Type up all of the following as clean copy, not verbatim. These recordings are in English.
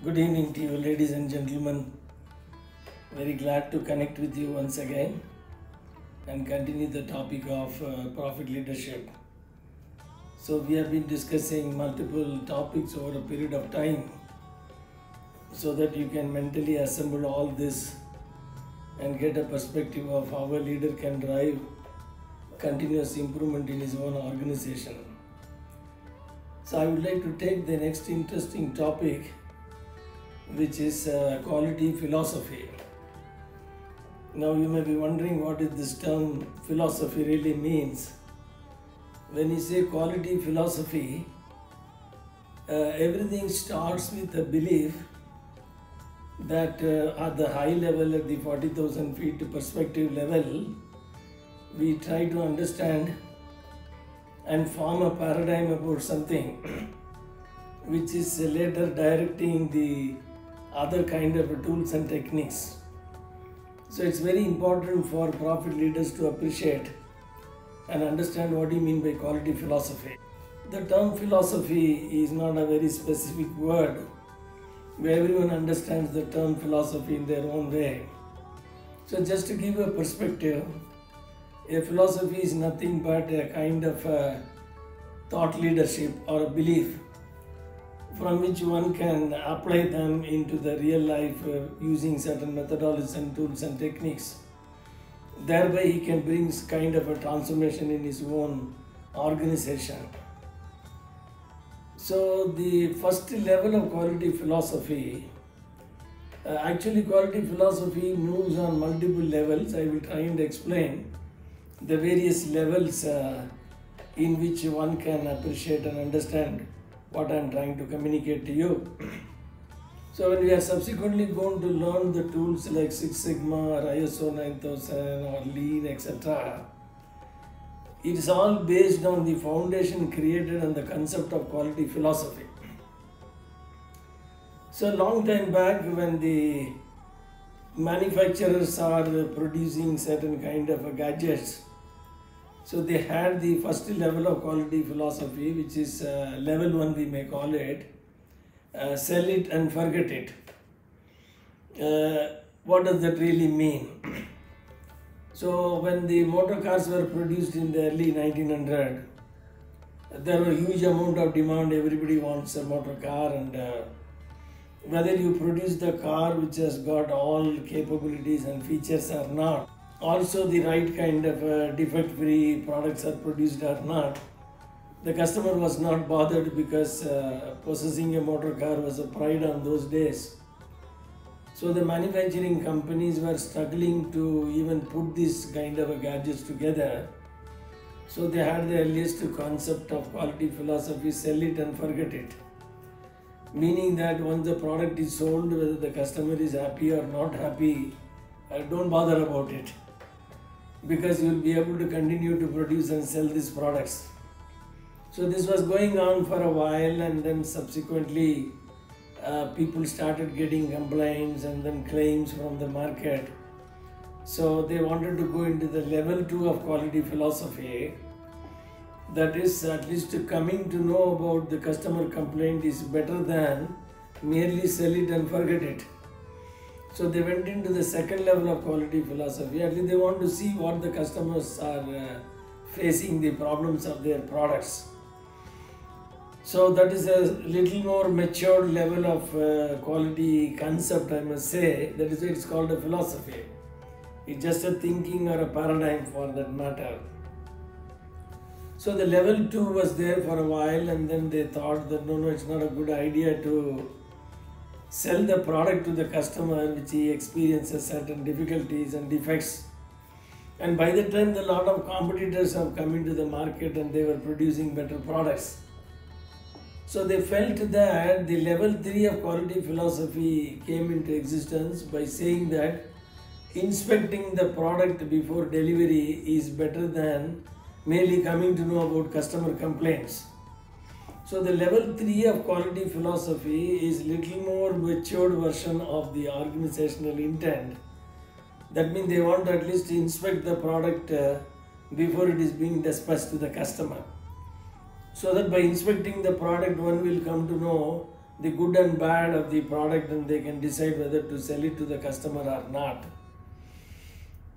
Good evening to you, ladies and gentlemen. Very glad to connect with you once again and continue the topic of profit leadership. So, we have been discussing multiple topics over a period of time so that you can mentally assemble all this and get a perspective of how a leader can drive continuous improvement in his own organization. So, I would like to take the next interesting topic, which is quality philosophy. Now you may be wondering what is this term philosophy really means. When you say quality philosophy, everything starts with a belief that at the high level, at the 40,000 feet perspective level, we try to understand and form a paradigm about something which is later directing the other kind of tools and techniques. So it's very important for profit leaders to appreciate and understand what you mean by quality philosophy. The term philosophy is not a very specific word where everyone understands the term philosophy in their own way. So just to give a perspective, a philosophy is nothing but a kind of thought leadership or a belief from which one can apply them into the real life using certain methodologies and tools and techniques. Thereby he can bring kind of a transformation in his own organization. So the first level of quality philosophy, actually quality philosophy moves on multiple levels. I will try and explain the various levels in which one can appreciate and understand what I am trying to communicate to you. So when we are subsequently going to learn the tools like Six Sigma or ISO 9000 or Lean, etc., it is all based on the foundation created on the concept of quality philosophy. So long time back, when the manufacturers are producing certain kind of gadgets, so they had the first level of quality philosophy, which is level 1 we may call it, sell it and forget it. What does that really mean? So when the motor cars were produced in the early 1900, there was a huge amount of demand. Everybody wants a motor car, and whether you produce the car which has got all capabilities and features or not, also the right kind of defect-free products are produced or not, the customer was not bothered, because possessing a motor car was a pride on those days. So the manufacturing companies were struggling to even put this kind of gadgets together. So they had the earliest concept of quality philosophy: sell it and forget it. Meaning that once the product is sold, whether the customer is happy or not happy, don't bother about it, because you will be able to continue to produce and sell these products. So this was going on for a while, and then subsequently people started getting complaints and then claims from the market. So they wanted to go into the level 2 of quality philosophy, that is at least coming to know about the customer complaint is better than merely sell it and forget it. So they went into the second level of quality philosophy. At least they want to see what the customers are facing, the problems of their products. So that is a little more matured level of quality concept, I must say. That is why it's called a philosophy. It's just a thinking or a paradigm for that matter. So the level 2 was there for a while, and then they thought that no, it's not a good idea to sell the product to the customer which he experiences certain difficulties and defects. And by the time, a lot of competitors have come into the market and they were producing better products. So they felt that the level 3 of quality philosophy came into existence by saying that inspecting the product before delivery is better than merely coming to know about customer complaints. So the level 3 of quality philosophy is little more matured version of the organizational intent. That means they want to at least inspect the product before it is being dispatched to the customer. So that by inspecting the product, one will come to know the good and bad of the product, and they can decide whether to sell it to the customer or not.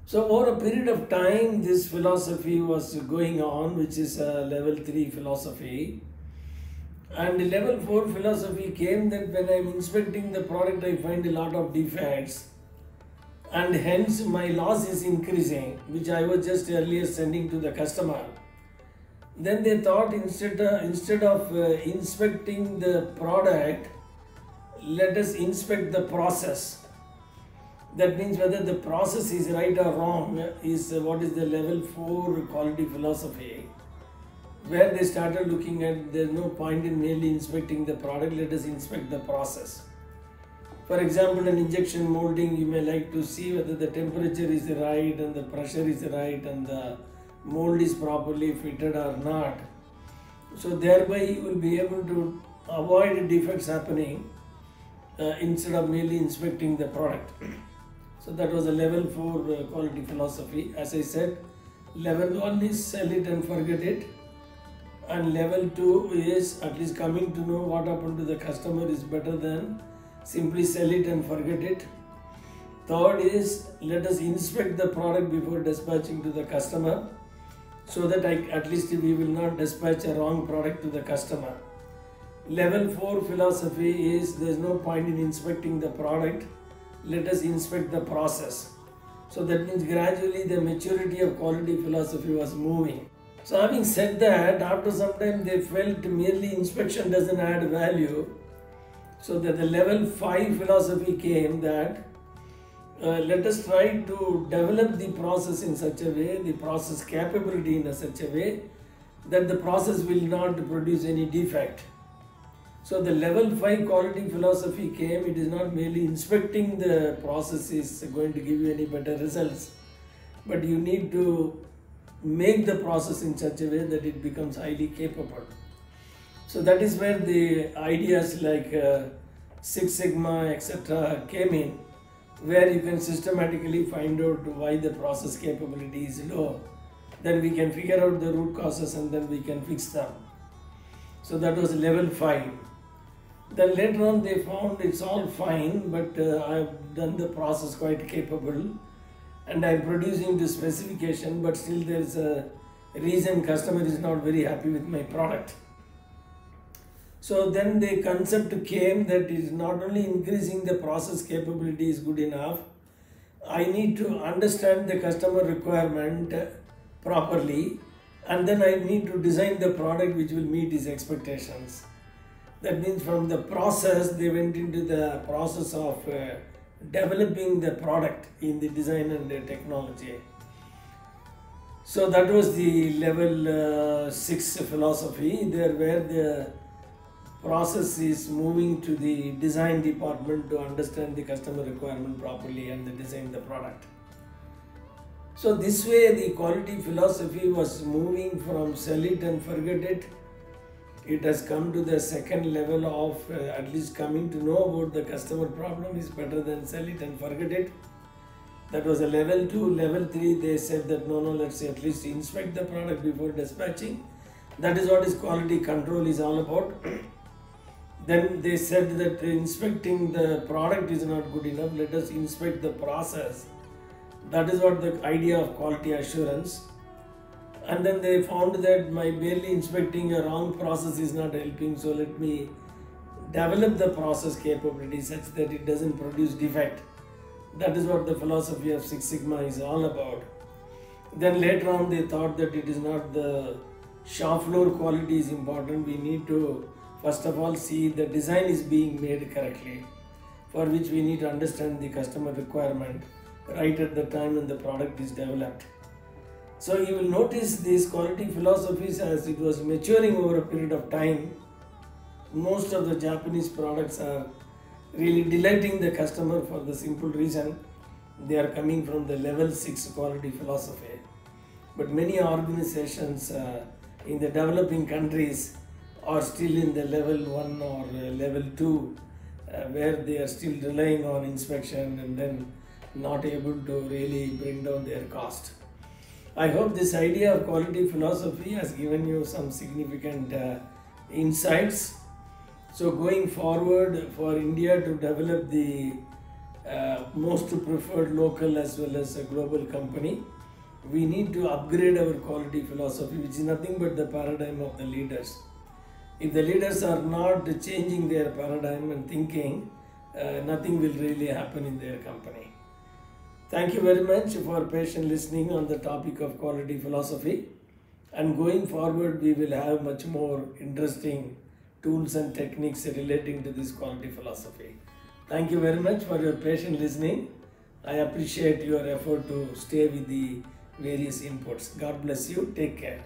So over a period of time, this philosophy was going on, which is a level 3 philosophy. And the level 4 philosophy came that when I'm inspecting the product, I find a lot of defects, and hence my loss is increasing, which I was just earlier sending to the customer. Then they thought instead of inspecting the product, let us inspect the process. That means whether the process is right or wrong is what is the level 4 quality philosophy, where they started looking at there's no point in merely inspecting the product, let us inspect the process. For example, in injection molding, you may like to see whether the temperature is right and the pressure is right and the mold is properly fitted or not. So thereby you will be able to avoid defects happening instead of merely inspecting the product. So that was a level 4 quality philosophy. As I said, level 1 is sell it and forget it, and level 2 is at least coming to know what happened to the customer is better than simply sell it and forget it. Third is let us inspect the product before dispatching to the customer, so that at least we will not dispatch a wrong product to the customer. Level 4 philosophy is there is no point in inspecting the product, let us inspect the process. So that means gradually the maturity of quality philosophy was moving. So having said that, after some time they felt merely inspection doesn't add value. So that the level 5 philosophy came that let us try to develop the process in such a way, the process capability in such a way that the process will not produce any defect. So the level 5 quality philosophy came. It is not merely inspecting the process is going to give you any better results, but you need to make the process in such a way that it becomes highly capable. So that is where the ideas like Six Sigma, etc. came in, where you can systematically find out why the process capability is low. Then we can figure out the root causes and then we can fix them. So that was level 5. Then later on they found it's all fine, but I've done the process quite capable and I'm producing the specification, but still there is a reason customer is not very happy with my product. So then the concept came that it is not only increasing the process capability is good enough, I need to understand the customer requirement properly, and then I need to design the product which will meet his expectations. That means from the process they went into the process of developing the product in the design and the technology. So that was the level 6 philosophy, there where the process is moving to the design department to understand the customer requirement properly and design the product. So this way the quality philosophy was moving from sell it and forget it. It has come to the second level of at least coming to know about the customer problem is better than sell it and forget it. That was a level 2. Level 3 they said that no, let's at least inspect the product before dispatching. That is what is quality control is all about. Then they said that inspecting the product is not good enough, let us inspect the process. That is what the idea of quality assurance. And then they found that my merely inspecting a wrong process is not helping, so let me develop the process capability such that it doesn't produce defect. That is what the philosophy of Six Sigma is all about. Then later on they thought that it is not the shop floor quality is important, we need to first of all see the design is being made correctly, for which we need to understand the customer requirement right at the time when the product is developed. So you will notice these quality philosophies as it was maturing over a period of time. Most of the Japanese products are really delighting the customer for the simple reason they are coming from the level 6 quality philosophy. But many organizations in the developing countries are still in the level 1 or level 2 where they are still relying on inspection and then not able to really bring down their cost. I hope this idea of quality philosophy has given you some significant insights. So going forward, for India to develop the most preferred local as well as a global company, we need to upgrade our quality philosophy, which is nothing but the paradigm of the leaders. If the leaders are not changing their paradigm and thinking, nothing will really happen in their company. Thank you very much for patient listening on the topic of quality philosophy. And going forward, we will have much more interesting tools and techniques relating to this quality philosophy. Thank you very much for your patient listening. I appreciate your effort to stay with the various inputs. God bless you. Take care.